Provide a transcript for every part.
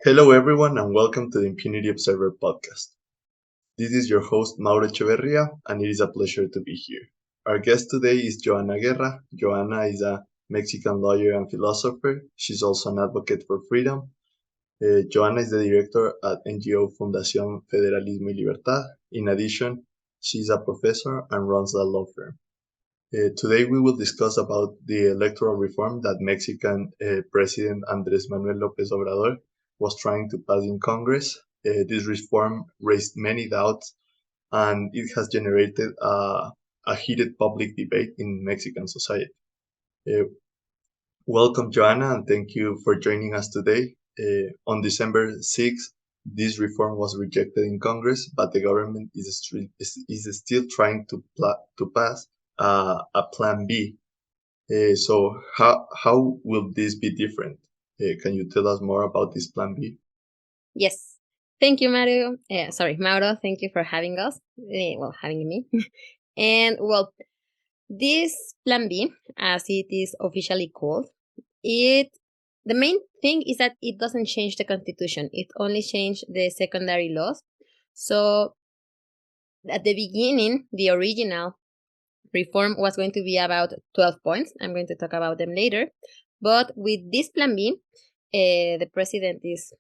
Hello, everyone, and welcome to the Impunity Observer podcast. This is your host, Mauro Echeverria, and it is a pleasure to be here. Our guest today is Joanna Guerra. Joanna is a Mexican lawyer and philosopher. She's also an advocate for freedom. Joanna is the director at NGO Fundación Federalismo y Libertad. In addition, she's a professor and runs a law firm. Today we will discuss about the electoral reform that Mexican President Andrés Manuel López Obrador was trying to pass in Congress. This reform raised many doubts and it has generated a heated public debate in Mexican society. Uh, Welcome, Joanna, and thank you for joining us today. On December 6th, this reform was rejected in Congress, but the government is still trying to pass a Plan B. So how will this be different? Can you tell us more about this Plan B? Yes. Thank you, Mario. Mauro. Thank you for having us. Having me. And this Plan B, as it is officially called, the main thing is that it doesn't change the constitution. It only changed the secondary laws. So at the beginning, the original reform was going to be about 12 points. I'm going to talk about them later. But with this Plan B, the president is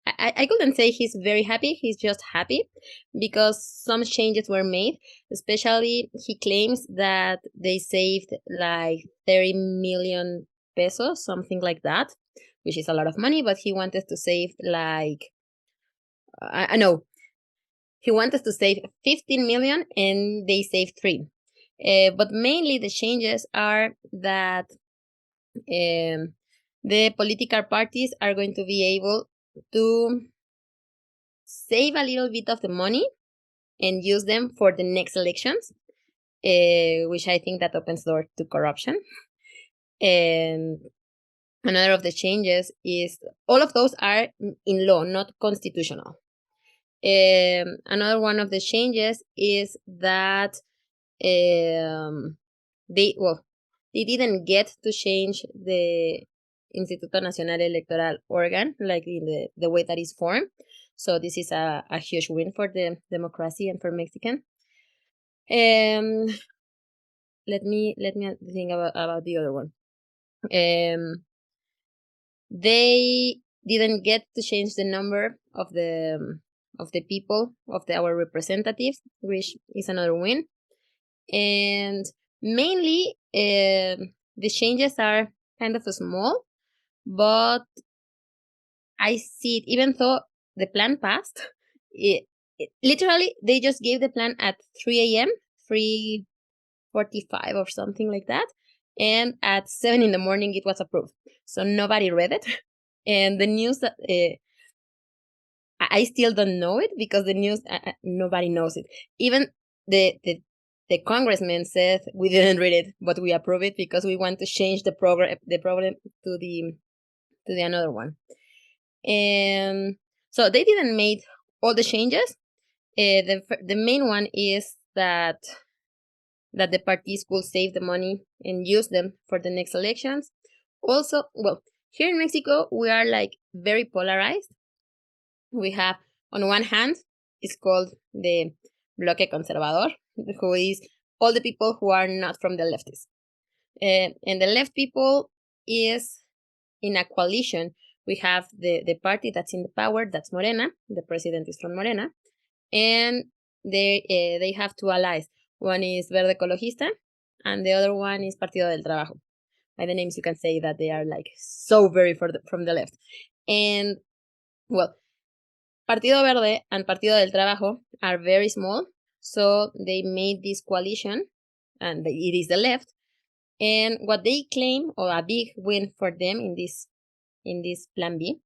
I couldn't say he's very happy. He's just happy because some changes were made. Especially, he claims that they saved like 30 million pesos, something like that, which is a lot of money. But he wanted to save I know he wanted to save 15 million, and they saved 3. But mainly the changes are that the political parties are going to be able to save a little bit of the money and use them for the next elections, which I think that opens door to corruption. And another of the changes is all of those are in law, not constitutional. Another one of the changes is that they didn't get to change the Instituto Nacional Electoral organ, like in the way that is formed. So this is a huge win for the democracy and for Mexican. Let me think about the other one. They didn't get to change the number of the people of our representatives, which is another win. And mainly, the changes are kind of small, but I see it. Even though the plan passed, literally they just gave the plan at 3 a.m., 3:45 or something like that, and at 7 in the morning it was approved. So nobody read it, and the news that I still don't know it because the news nobody knows it. Even the congressman said we didn't read it, but we approve it because we want to change the problem to the another one. And so they didn't make all the changes. The main one is that the parties could save the money and use them for the next elections. Also, here in Mexico we are like very polarized. We have, on one hand, it's called the Bloque Conservador, who is all the people who are not from the leftists. And the left people is in a coalition. We have the party that's in the power, that's Morena. The president is from Morena. And they have 2 allies. One is Verde Ecologista, and the other one is Partido del Trabajo. By the names, you can say that they are like so very from the left. And, Partido Verde and Partido del Trabajo are very small, so they made this coalition, and it is the left. And what they claim, or a big win for them in this Plan B,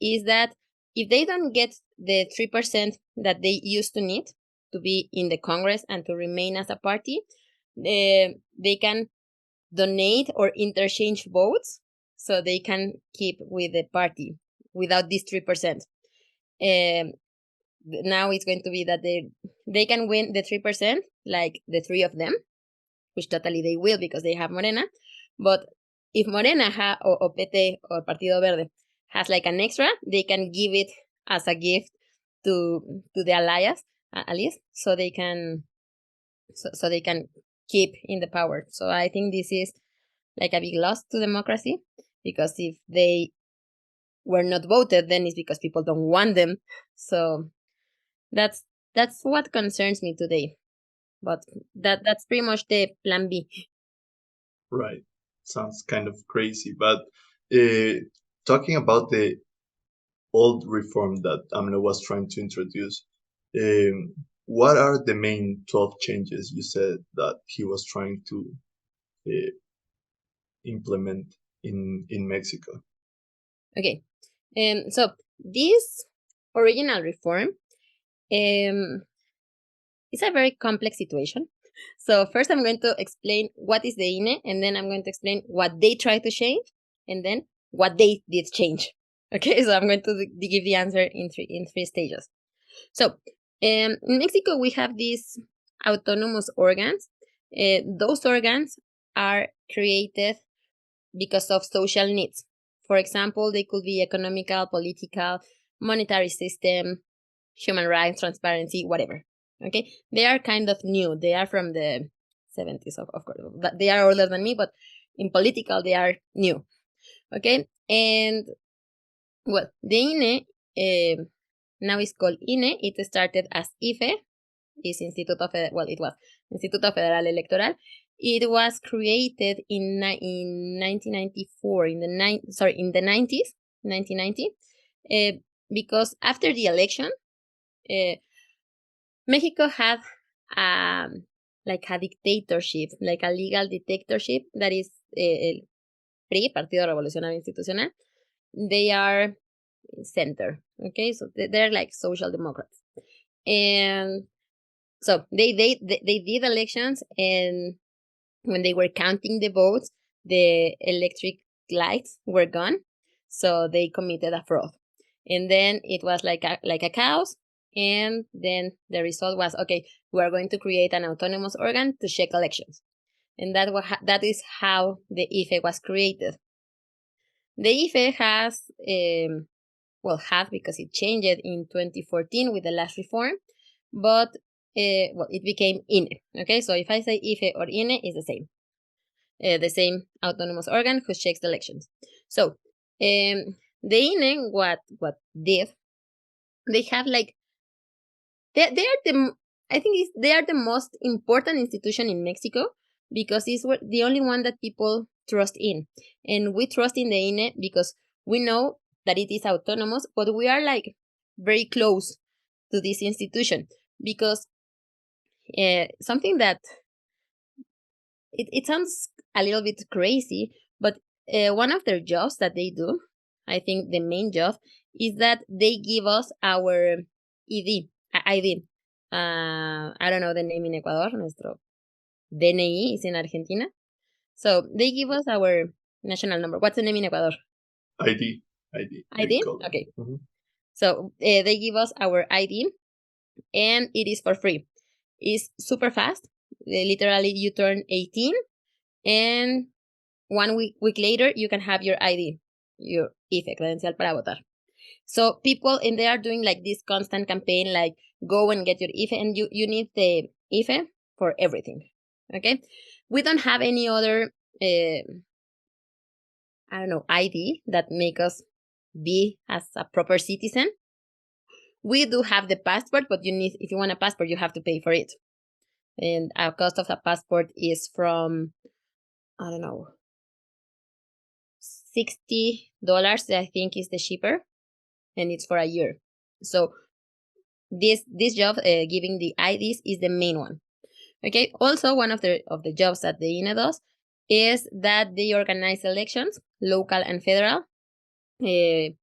is that if they don't get the 3% that they used to need to be in the Congress and to remain as a party, they can donate or interchange votes, so they can keep with the party without this 3%. Now it's going to be that they can win the 3%, like the 3 of them, which totally they will because they have Morena. But if Morena or PT or Partido Verde has like an extra, they can give it as a gift to the allies, so they can keep in the power. So I think this is like a big loss to democracy, because if they were not voted, then it's because people don't want them. So that's what concerns me today. But that's pretty much the plan B. Right. Sounds kind of crazy. But talking about the old reform that AMLO was trying to introduce, what are the main 12 changes you said that he was trying to uh, implement in Mexico? Okay. So this original reform is a very complex situation. So first I'm going to explain what is the INE, and then I'm going to explain what they try to change, and then what they did change. Okay, so I'm going to give the answer in three stages. So in Mexico, we have these autonomous organs. Those organs are created because of social needs. For example, they could be economical, political, monetary system, human rights, transparency, whatever. Okay, they are kind of new. They are from the 70s, of course. They are older than me, but in political, they are new. Okay, and well, the INE now is called INE. It started as IFE, is Instituto it was Instituto Federal Electoral. It was created in 1994, in the 90s, 1990, because after the election, Mexico had like a dictatorship, like a legal dictatorship, that is el PRI, Partido Revolucionario Institucional. They are center, okay, so they're like social democrats, and so they did elections, and when they were counting the votes, the electric lights were gone, so they committed a fraud, and then it was like a chaos. And then the result was, okay, we are going to create an autonomous organ to check elections, and that is how the IFE was created. The IFE has because it changed in 2014 with the last reform, but it became INE. Okay, so if I say IFE or INE, it's the same autonomous organ who checks the elections. So the INE, what did, they have like they are they are the most important institution in Mexico, because it's the only one that people trust in, and we trust in the INE because we know that it is autonomous, but we are like very close to this institution, because something that it sounds a little bit crazy, but one of their jobs that they do, I think the main job, is that they give us our ID. I don't know the name in Ecuador. Nuestro DNI is in Argentina. So they give us our national number. What's the name in Ecuador? ID. ID? Okay. Mm-hmm. So they give us our ID, and it is for free. It's super fast. Literally, you turn 18, and 1 week later, you can have your ID, your IFE, credencial para votar. So people, and they are doing like this constant campaign, like go and get your IFE, and you need the IFE for everything. Okay, we don't have any other ID that make us be as a proper citizen. We do have the passport, but if you want a passport, you have to pay for it, and our cost of a passport is from, I don't know, $60, I think, is the cheaper, and it's for a year. So this job, giving the IDs, is the main one. Okay. Also, one of the jobs that the INE does is that they organize elections, local and federal. That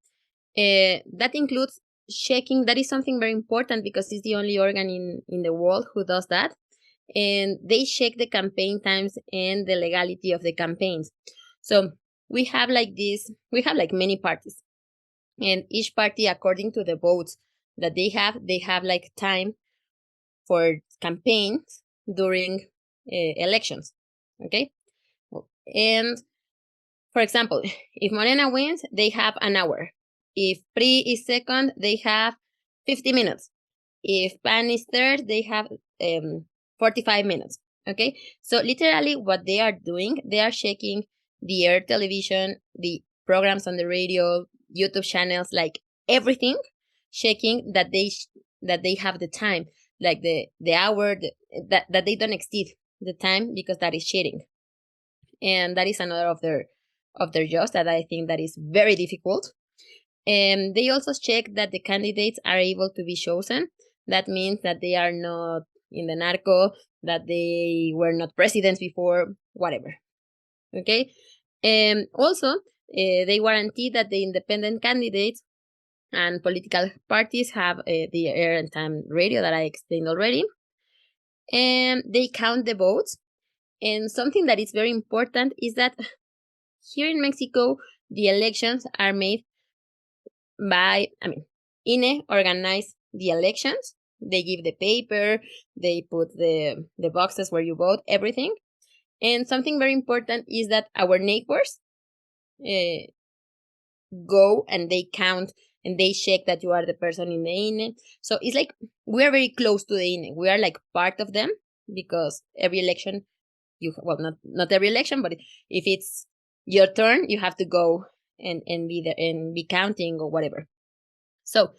includes checking. That is something very important, because it's the only organ in the world who does that. And they check the campaign times and the legality of the campaigns. So we have like many parties, and each party, according to the votes that they have like time for campaigns during elections. Okay. And for example, if Morena wins, they have an hour. If PRI is second, they have 50 minutes. If PAN is third, they have 45 minutes. Okay, so literally what they are doing, they are checking the air television, the programs on the radio, YouTube channels, like everything, checking that they have the time, like the hour, that they don't exceed the time, because that is cheating. And that is another of their jobs that I think that is very difficult. And they also check that the candidates are able to be chosen. That means that they are not in the narco, that they were not presidents before, whatever. Okay. And also, they guarantee that the independent candidates and political parties have the air and time radio that I explained already. And they count the votes. And something that is very important is that here in Mexico, the elections are made by, INE organize the elections. They give the paper, they put the boxes where you vote, everything. And something very important is that our neighbors go and they count and they check that you are the person in the INE. So it's like we are very close to the INE. We are like part of them, because every election, not every election, but if it's your turn, you have to go and be there and be counting or whatever. So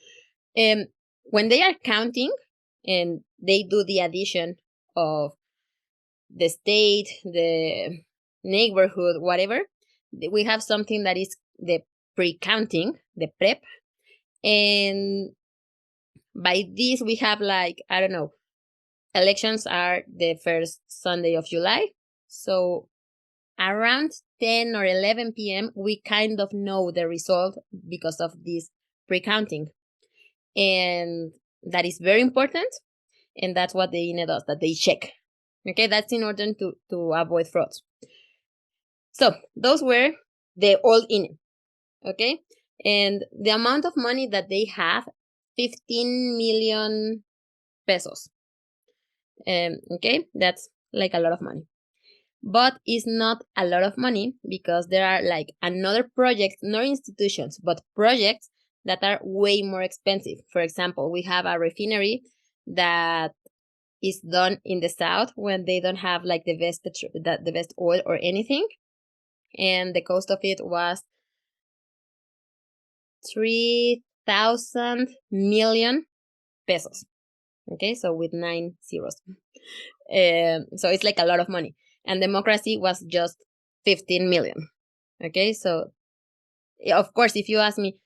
when they are counting and they do the addition of the state, the neighborhood, whatever, we have something that is the pre-counting, the prep. And by this, we have like, I don't know, elections are the first Sunday of July. So around 10 or 11 p.m., we kind of know the result because of this pre-counting. And that is very important. And that's what the INE does, that they check. Okay, that's in order to avoid frauds. So those were the old INE. Okay, and the amount of money that they have, 15 million pesos. Okay, that's like a lot of money. But it's not a lot of money, because there are like another projects, not institutions, but projects that are way more expensive. For example, we have a refinery that is done in the south when they don't have like the best oil or anything, and the cost of it was 3,000 million pesos. Okay, so with 9 zeros. So it's like a lot of money. And democracy was just 15 million. Okay, so of course, if you ask me,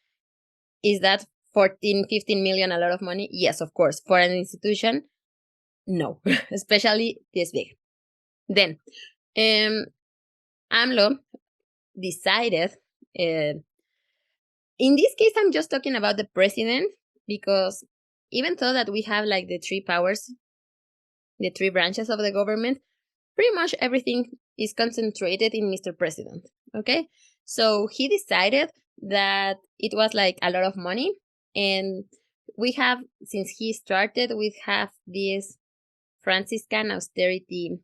is that 14, 15 million a lot of money? Yes, of course. For an institution, no, especially this big. Then, AMLO decided, in this case, I'm just talking about the president, because even though that we have like the three powers, the three branches of the government, pretty much everything is concentrated in Mr. President. Okay, so he decided that it was like a lot of money, and we have, since he started, we have this Franciscan austerity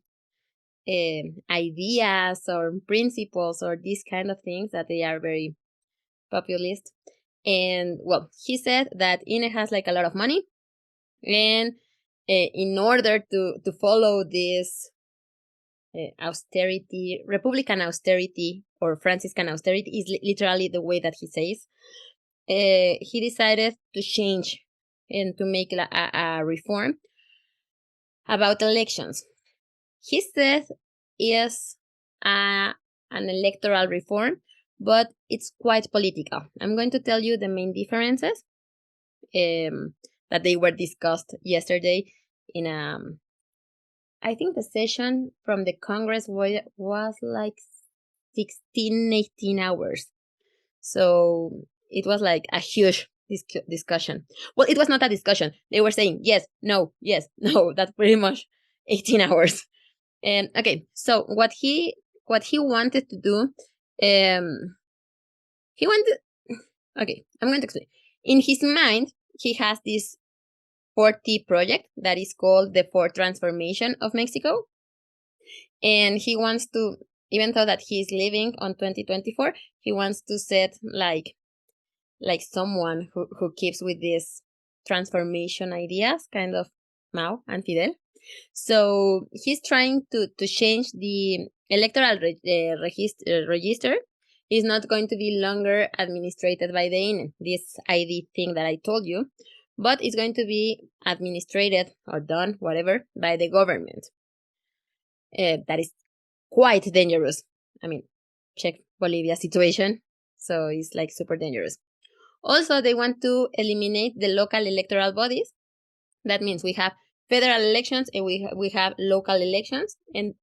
ideas or principles or these kind of things that they are very populist. And well, he said that INE has like a lot of money, and in order to follow this austerity, Republican austerity or Franciscan austerity is literally the way that he says, he decided to change and to make a reform about elections. He said is an electoral reform, but it's quite political. I'm going to tell you the main differences that they were discussed yesterday in I think the session from the Congress was like 16, 18 hours. So it was like a huge discussion. Well, it was not a discussion. They were saying yes, no, that's pretty much 18 hours. And okay, so what he wanted to do, he wanted, okay, I'm going to explain. In his mind, he has this 4T project that is called the Fourth Transformation of Mexico. And he wants to, even though that he's leaving on 2024, he wants to set like like someone who keeps with these transformation ideas, kind of Mao and Fidel. So he's trying to change the electoral register. Is not going to be longer administrated by the INE, this ID thing that I told you, but it's going to be administrated or done, whatever, by the government. That is quite dangerous. I mean, check Bolivia's situation. So it's like super dangerous. Also, they want to eliminate the local electoral bodies. That means we have federal elections and we have local elections, and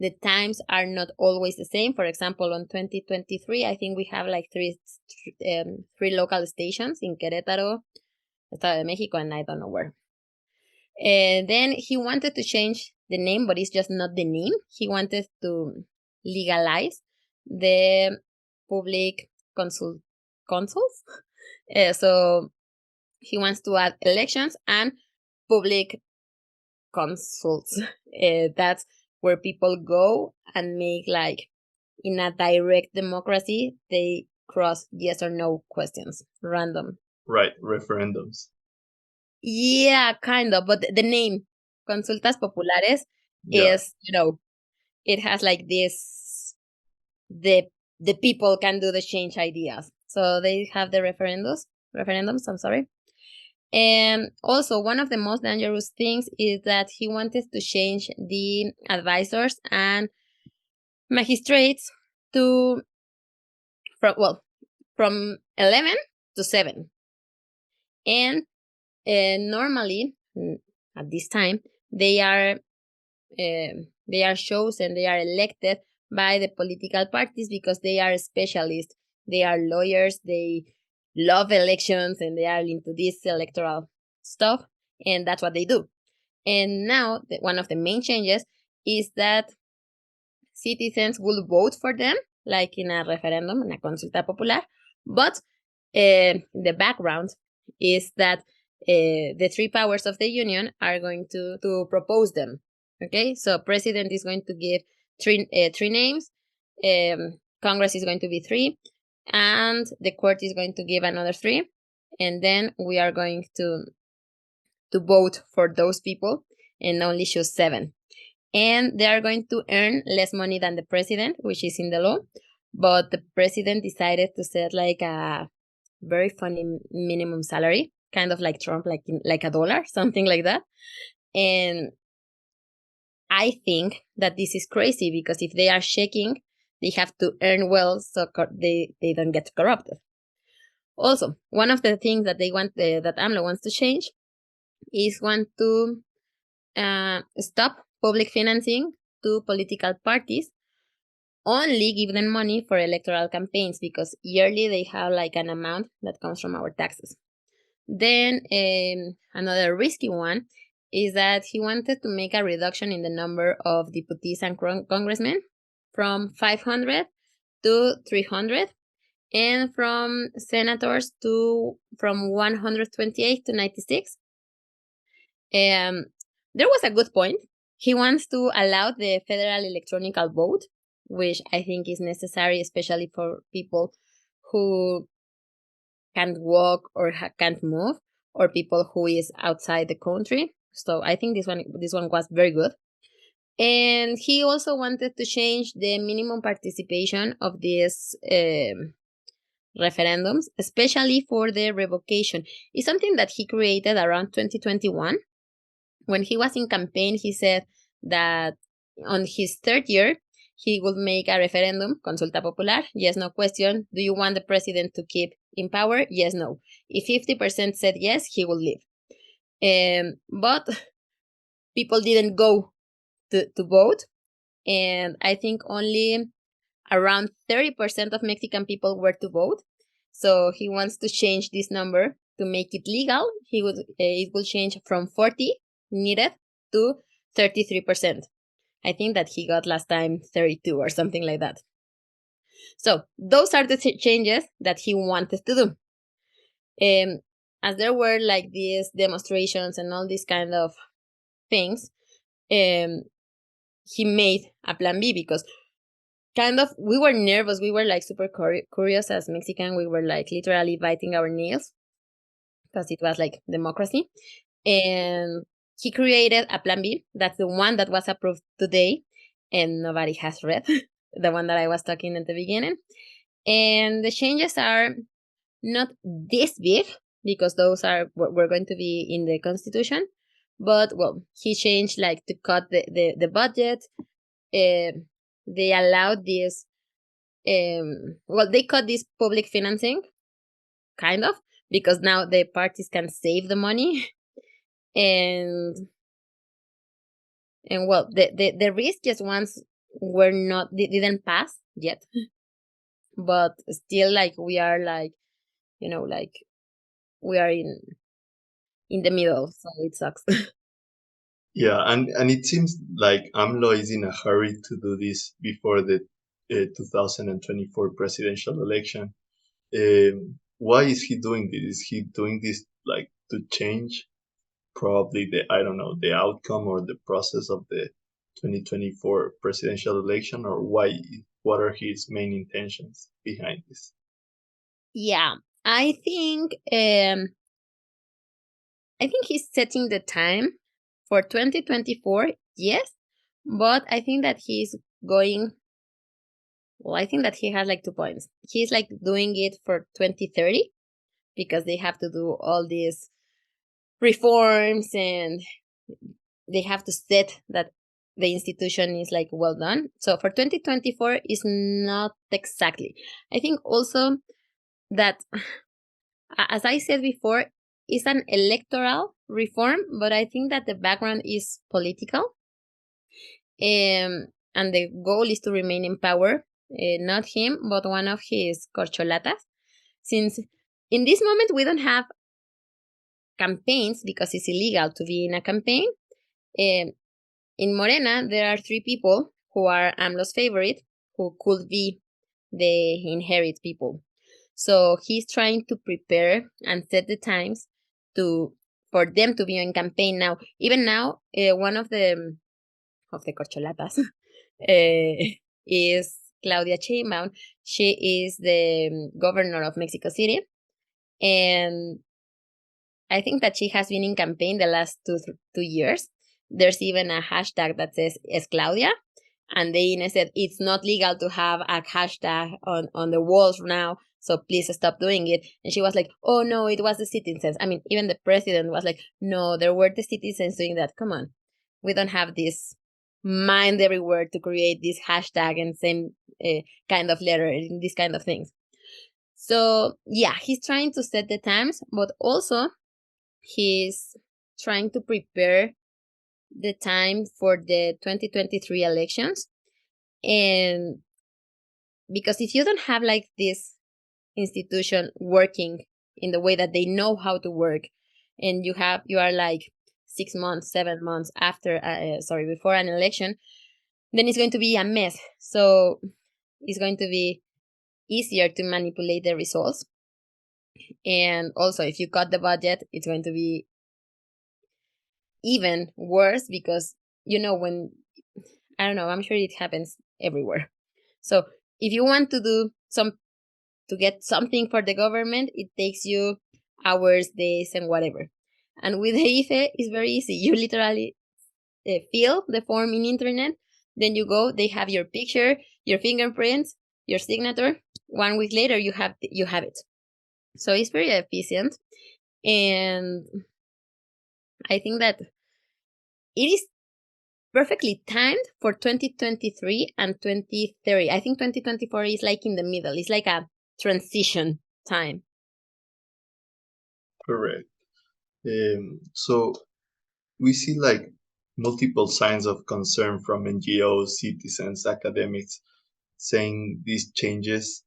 the times are not always the same. For example, on 2023, I think we have like three local stations in Querétaro, Estado de Mexico, and I don't know where. And then he wanted to change the name, but it's just not the name. He wanted to legalize the public consuls. So he wants to add elections and public consults. That's where people go and make, like, in a direct democracy, they cross yes or no questions, random. Right, referendums. Yeah, kind of, but the name, Consultas Populares, Yeah. is, it has like this, the people can do the change ideas. So they have the referendums, I'm sorry. And also, one of the most dangerous things is that he wanted to change the advisors and magistrates to, from 11 to 7. And normally, at this time, they are chosen, they are elected by the political parties because they are specialists. They are lawyers, they love elections, and they are into this electoral stuff, and that's what they do. And now, one of the main changes is that citizens will vote for them, like in a referendum, in a consulta popular, but the background is that the three powers of the union are going to propose them. Okay, so president is going to give three names, Congress is going to be 3, and the court is going to give another 3, and then we are going to vote for those people and only choose 7. And they are going to earn less money than the president, which is in the law. But the president decided to set like a very funny minimum salary, kind of like Trump, like $1, something like that. And I think that this is crazy because if they are checking, they have to earn well so they don't get corrupted. Also, one of the things that they want, that AMLO wants to change, is want to stop public financing to political parties, only give them money for electoral campaigns because yearly they have like an amount that comes from our taxes. Then another risky one is that he wanted to make a reduction in the number of deputies and congressmen from 500 to 300, and from senators from 128 to 96. There was a good point. He wants to allow the federal electronic vote, which I think is necessary, especially for people who can't walk or can't move, or people who is outside the country. So I think this one was very good. And he also wanted to change the minimum participation of these referendums, especially for the revocation. It's something that he created around 2021. When he was in campaign, he said that on his 3rd year, he would make a referendum, consulta popular, yes, no question. Do you want the president to keep in power? Yes, no. If 50% said yes, he will leave. But people didn't go to vote. And I think only around 30% of Mexican people were to vote. So he wants to change this number to make it legal. It will change from 40 needed to 33%. I think that he got last time 32 or something like that. So those are the changes that he wanted to do. As there were like these demonstrations and all these kind of things, he made a plan B because kind of, we were nervous. We were like super curious as Mexican. We were like literally biting our nails because it was like democracy. And he created a plan B. That's the one that was approved today, and nobody has read the one that I was talking at the beginning. And the changes are not this big because those are what we're going to be in the constitution. But well, he changed like to cut the budget. They allowed this. Well, they cut this public financing, kind of, because now the parties can save the money. and well, the riskiest ones were not, they didn't pass yet. But still, like, we are like, like, we are in the middle, so it sucks. Yeah, and it seems like AMLO is in a hurry to do this before the 2024 presidential election. Why is he doing this? Is he doing this like to change probably the, I don't know, the outcome or the process of the 2024 presidential election, or why? What are his main intentions behind this? Yeah, I think he's setting the time for 2024. Yes, but I think that he's going. Well, I think that he has like 2 points. He's like doing it for 2030 because they have to do all these reforms, and they have to set that the institution is like well done. So for 2024 is not exactly. I think also that, as I said before, it's an electoral reform, but I think that the background is political. And the goal is to remain in power, not him, but one of his corcholatas. Since in this moment we don't have campaigns because it's illegal to be in a campaign. In Morena, there are 3 people who are AMLO's favorite, who could be the inherit people. So he's trying to prepare and set the times for them to be on campaign now. Even now, one of the corcholatas is Claudia Sheinbaum. She is the governor of Mexico City, and I think that she has been in campaign the last 2 years. There's even a hashtag that says "Es Claudia," and they said it's not legal to have a hashtag on the walls now, so please stop doing it. And she was like, "Oh no, it was the citizens." I mean, even the president was like, "No, there were the citizens doing that. Come on, we don't have this mind everywhere to create this hashtag and same kind of letter and these kind of things." So yeah, he's trying to set the times, but also he's trying to prepare the time for the 2023 elections. And because if you don't have like this institution working in the way that they know how to work, and you are like 6 months, 7 months after before an election, then it's going to be a mess. So it's going to be easier to manipulate the results. And also, if you cut the budget, it's going to be even worse because, when, I don't know, I'm sure it happens everywhere. So if you want to get something for the government, it takes you hours, days, and whatever. And with the IFE, it's very easy. You literally fill the form in internet, then you go, they have your picture, your fingerprints, your signature. 1 week later, you have it. So it's very efficient, and I think that it is perfectly timed for 2023 and 2030. I think 2024 is like in the middle. It's like a transition time. Correct. So we see like multiple signs of concern from NGOs, citizens, academics, saying these changes.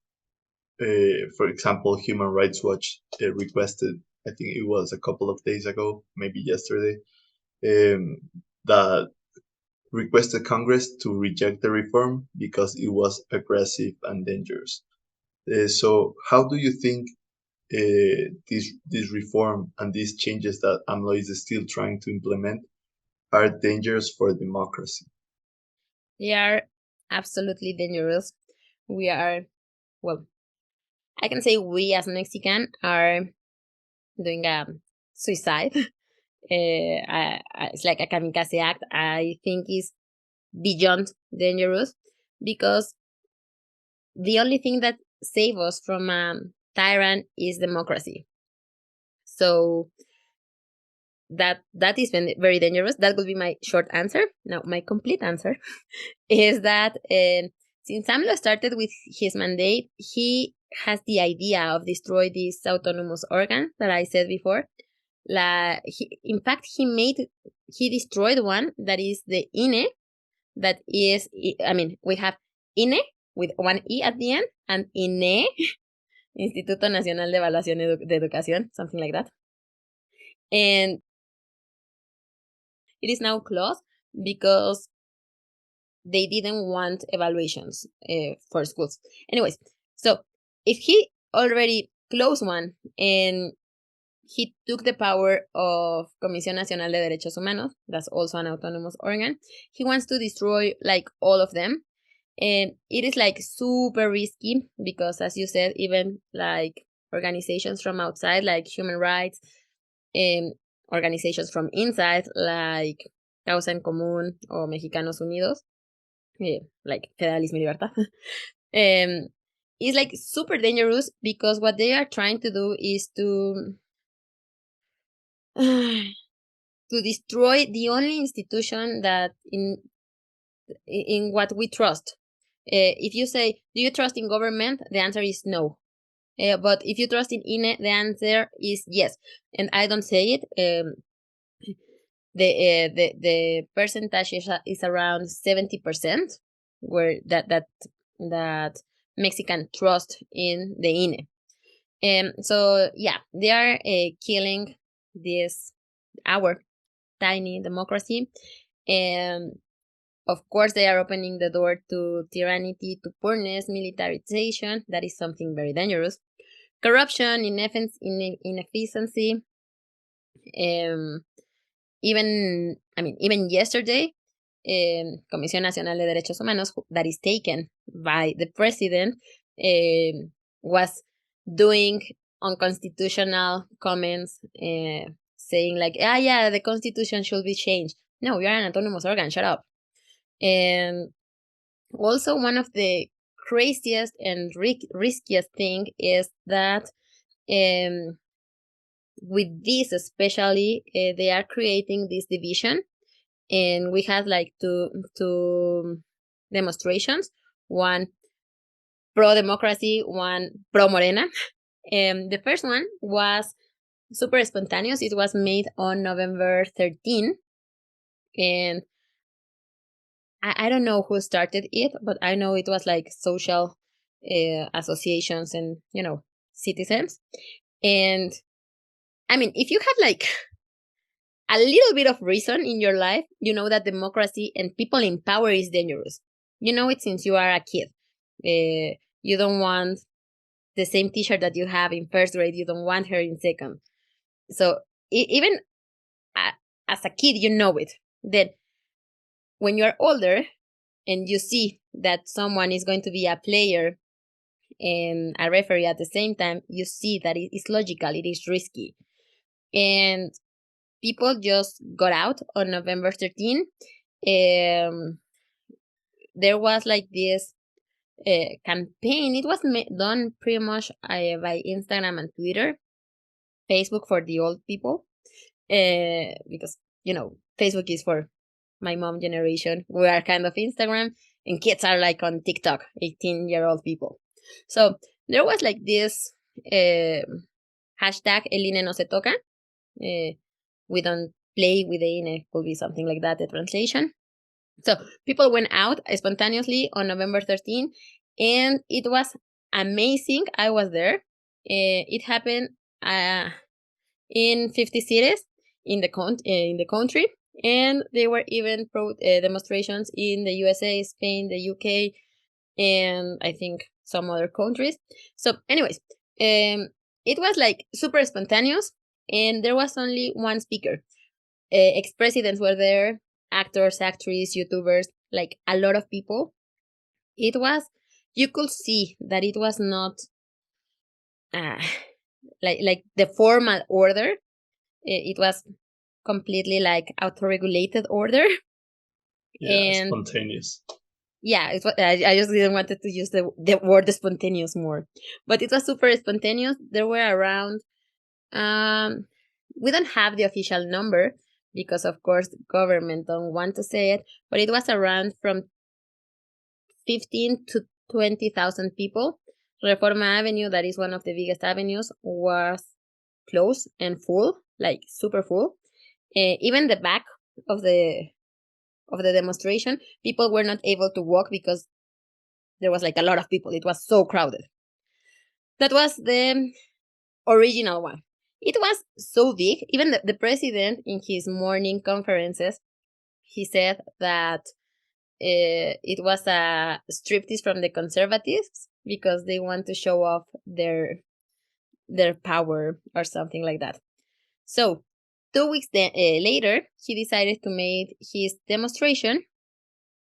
For example, Human Rights Watch requested, I think it was a couple of days ago, maybe yesterday, that requested Congress to reject the reform because it was aggressive and dangerous. So, how do you think this reform and these changes that AMLO is still trying to implement are dangerous for democracy? They are absolutely dangerous. We are, well, I can say we as Mexican are doing a suicide. It's like a kamikaze act. I think is beyond dangerous because the only thing that saves us from a tyrant is democracy. So that is very dangerous. That would be my short answer. Now, my complete answer is that since AMLO started with his mandate, he has the idea of destroy this autonomous organ that I said before. In fact, he destroyed one that is the INE. That is, I mean, we have INE with one E at the end and INE, Instituto Nacional de Evaluación de Educación, something like that. And it is now closed because they didn't want evaluations for schools. Anyways, so if he already closed one and he took the power of Comisión Nacional de Derechos Humanos, that's also an autonomous organ, he wants to destroy like all of them. And it is like super risky because, as you said, even like organizations from outside, like human rights, organizations from inside, like Causa en Común or Mexicanos Unidos, like Federalismo y Libertad, is like super dangerous because what they are trying to do is to destroy the only institution that in what we trust. If you say, do you trust in government? The answer is no. But if you trust in INE, the answer is yes. And I don't say it. The percentage is around 70%, where that Mexican trust in the INE. So yeah, they are killing our tiny democracy. And of course, they are opening the door to tyranny, to poorness, militarization. That is something very dangerous. Corruption, inefficiency. Even yesterday, Comisión Nacional de Derechos Humanos, that is taken by the president, was doing unconstitutional comments, saying like, yeah, the constitution should be changed. No, we are an autonomous organ, shut up. And also one of the craziest and riskiest thing is that with this especially, they are creating this division. And we had like two demonstrations, one pro-democracy, one pro-Morena. The first one was super spontaneous. It was made on November 13. And I don't know who started it, but I know it was like social associations and, citizens. And I mean, if you have like a little bit of reason in your life, you know that democracy and people in power is dangerous. You know it since you are a kid. You don't want the same t-shirt that you have in first grade. You don't want her in second. So even as a kid, you know it. Then when you are older and you see that someone is going to be a player and a referee at the same time, you see that it is logical, it is risky. And people just got out on November 13. There was like this campaign. It was done pretty much by Instagram and Twitter, Facebook for the old people, because Facebook is for my mom generation. We are kind of Instagram, and kids are like on TikTok, 18-year-old people. So there was like this hashtag El INE no se toca. We don't play with the INE, could be something like that, the translation. So people went out spontaneously on November 13, and it was amazing. I was there. It happened in 50 cities in the country, and there were even demonstrations in the USA, Spain, the UK, and I think some other countries. So anyways, it was like super spontaneous, and there was only one speaker. Ex-presidents were there, actors, actresses, YouTubers, like a lot of people. it was, you could see that it was not like the formal order. It was completely like auto-regulated order. Yeah, And spontaneous. yeah, it's what I just didn't wanted to use the word spontaneous more, but it was super spontaneous. There were around we don't have the official number because of course the government don't want to say it, but it was around from 15 to 20,000 people. Reforma Avenue, that is one of the biggest avenues, was closed and full, like super full. Even the back of the demonstration, people were not able to walk because there was like a lot of people. It was so crowded. That was the original one. It was so big. Even the president, in his morning conferences, he said that it was a striptease from the conservatives because they want to show off their power or something like that. So 2 weeks later, he decided to make his demonstration,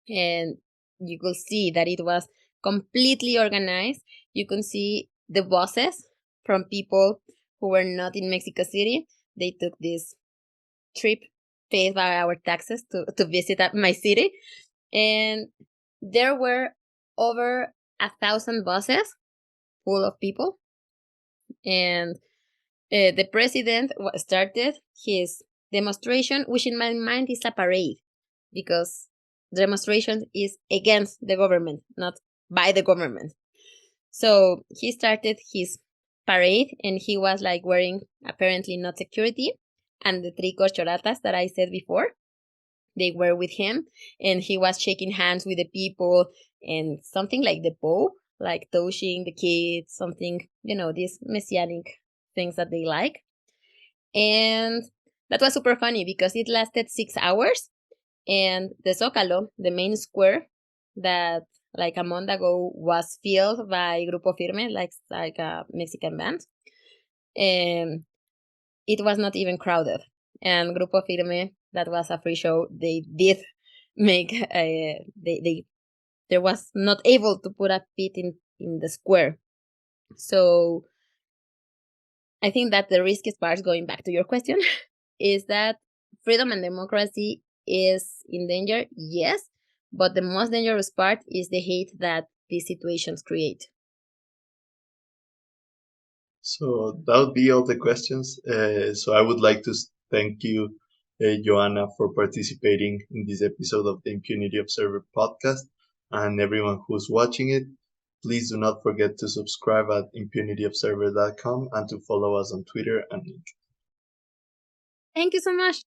and you could see that it was completely organized. You can see the buses from people who were not in Mexico City. They took this trip paid by our taxes to visit my city. And there were over 1,000 buses full of people. And the president started his demonstration, which in my mind is a parade, because demonstration is against the government, not by the government. So he started his parade, and he was like wearing apparently not security, and the three corcholatas that I said before, they were with him, and he was shaking hands with the people and something like the Pope, like touching the kids, something, these messianic things that they like. And that was super funny because it lasted 6 hours, and the Zócalo, the main square that like a month ago was filled by Grupo Firme, like a Mexican band, and it was not even crowded. And Grupo Firme, that was a free show, they did make they there was not able to put a pit in the square. So I think that the riskiest part, going back to your question, is that freedom and democracy is in danger, yes, but the most dangerous part is the hate that these situations create. So that would be all the questions. So I would like to thank you, Joanna, for participating in this episode of the Impunity Observer podcast, and everyone who's watching it. Please do not forget to subscribe at impunityobserver.com and to follow us on Twitter and Thank you so much.